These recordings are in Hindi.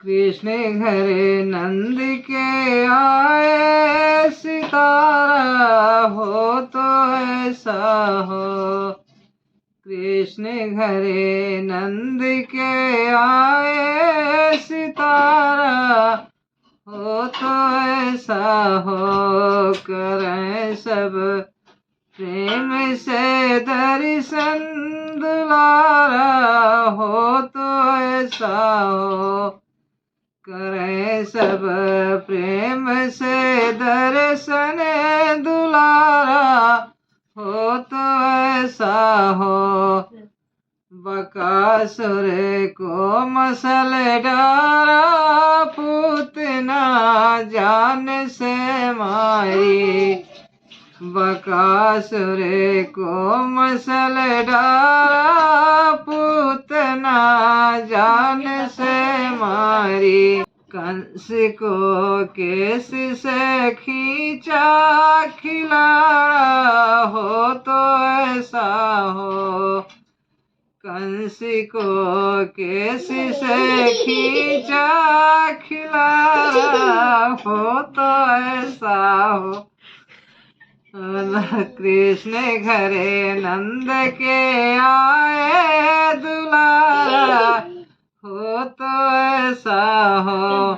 कृष्ण घर नंद के आए सितारा हो तो ऐसा हो। कृष्ण घर नंद के आए सितारा हो तो ऐसा हो। करें सब प्रेम से दर्शन दुलारा हो तो ऐसा हो। करें सब प्रेम से दर्शन दुलारा हो तो ऐसा हो। बकासुर को मसल डारा पूतना जान से मारी। बकासुर को मसल डारा पूतना जान से मारी। कंस को केस से खींचा खिलाड़ा हो तो ऐसा हो। कंस को केस से खींचा खिलाड़ा हो तो ऐसा हो। कृष्ण घरे नंद के आए दुलारा हो तो ऐसा हो।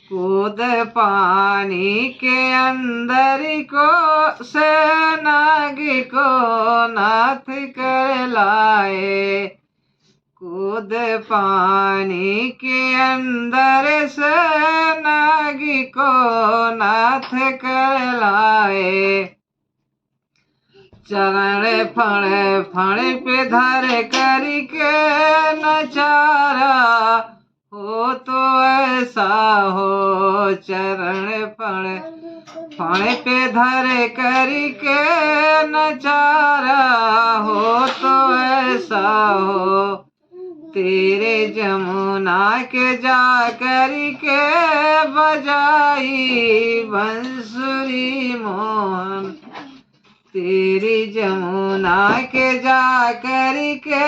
कूद पानी के अंदर को से नाग को नाथ कर लाए। कूद पानी के अंदर से नाग को नाथ कर लाए। चरण फण फण पे धर करके नचारा हो तो ऐसा हो। चरण फण फण पे धर करके नचारा हो तो ऐसा हो। तेरे जमुना के जा करके बजाई बंसुरी मोहन। तेरी जमुना के जा करके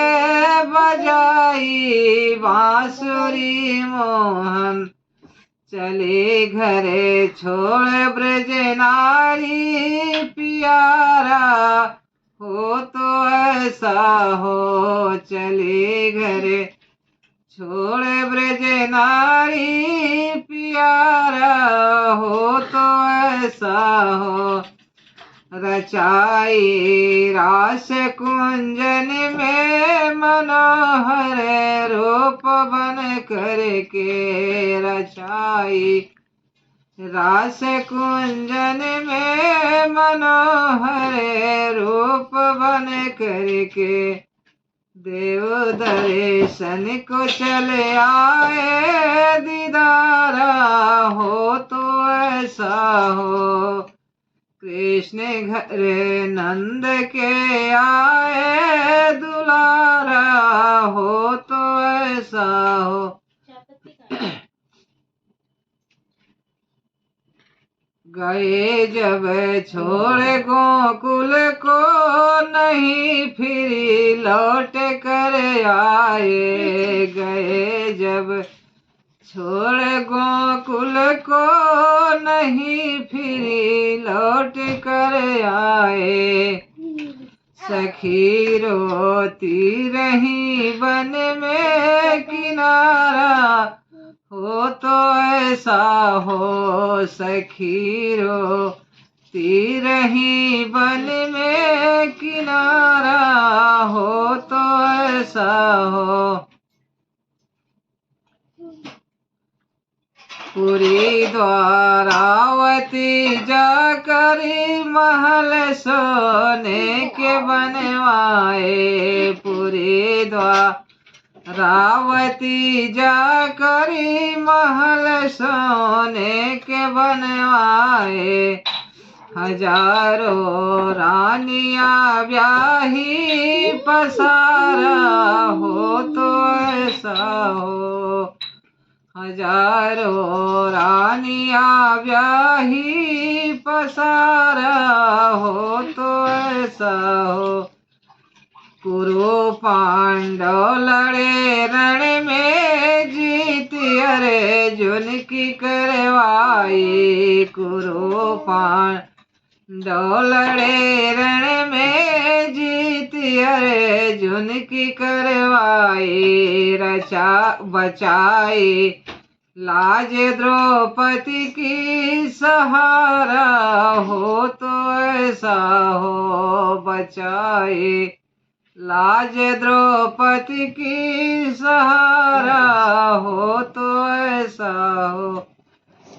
बजाई बांसुरी मोहन। चले घरे छोड़ ब्रज नारी प्यारा हो तो ऐसा हो। चले घरे छोड़ ब्रज नारी प्यारा हो तो ऐसा हो। रचाई रास कुंजन में मनोहर रूप बन करके। रचाई रास कुंजन में मनोहर रूप बन करके। देव दर्शन को चले आए दीदारा हो तो ऐसा हो। कृष्ण घर नंद के आए दुलारा हो तो ऐसा हो। गए जब छोड़ गोकुल को नहीं फिर लौट कर आए। गए जब छोड़ गोकुल को नहीं फिर लौट कर आए। सखी रोती रही वन में किनारा हो तो ऐसा हो। सखी रोती रही वन में किनारा हो तो ऐसा हो। पुरी द्वारावती जाकर महल सोने के बनवाए। पुरी द्वारावती जाकर महल सोने के बनवाए। हजारों रानियां ब्याही पसारा हो तो ऐसा हो। हजारों रानियां ब्याही पसारा हो तो ऐसा हो। कुरु पांडव लड़े रण में जीत अर की करवाई कुरूपान डोलड़े रण में जीत अर्जुन की करवाई रचा बचाई लाज द्रौपदी की सहारा हो तो ऐसा हो बचाए लाज द्रौपदी की सहारा हो तो ऐसा हो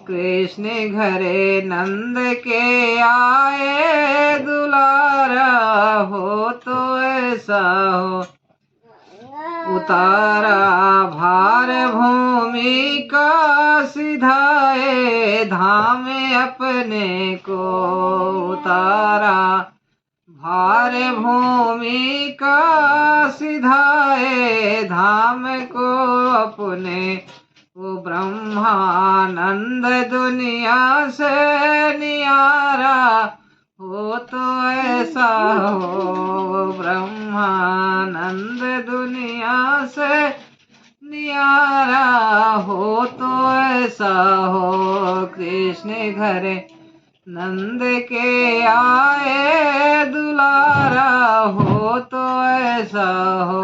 कृष्ण घरे नंद के आए दुलारा हो तो ऐसा हो उतारा भार भूमि का सिधाए धाम अपने को उतारा भार भूमि का सिधाए धाम को अपने वो ब्रह्मानंद दुनिया से नियारा हो तो ऐसा हो ब्रह्मानंद दुनिया से नियारा हो तो ऐसा हो कृष्ण घरे नंद के आए दुलारा हो तो ऐसा हो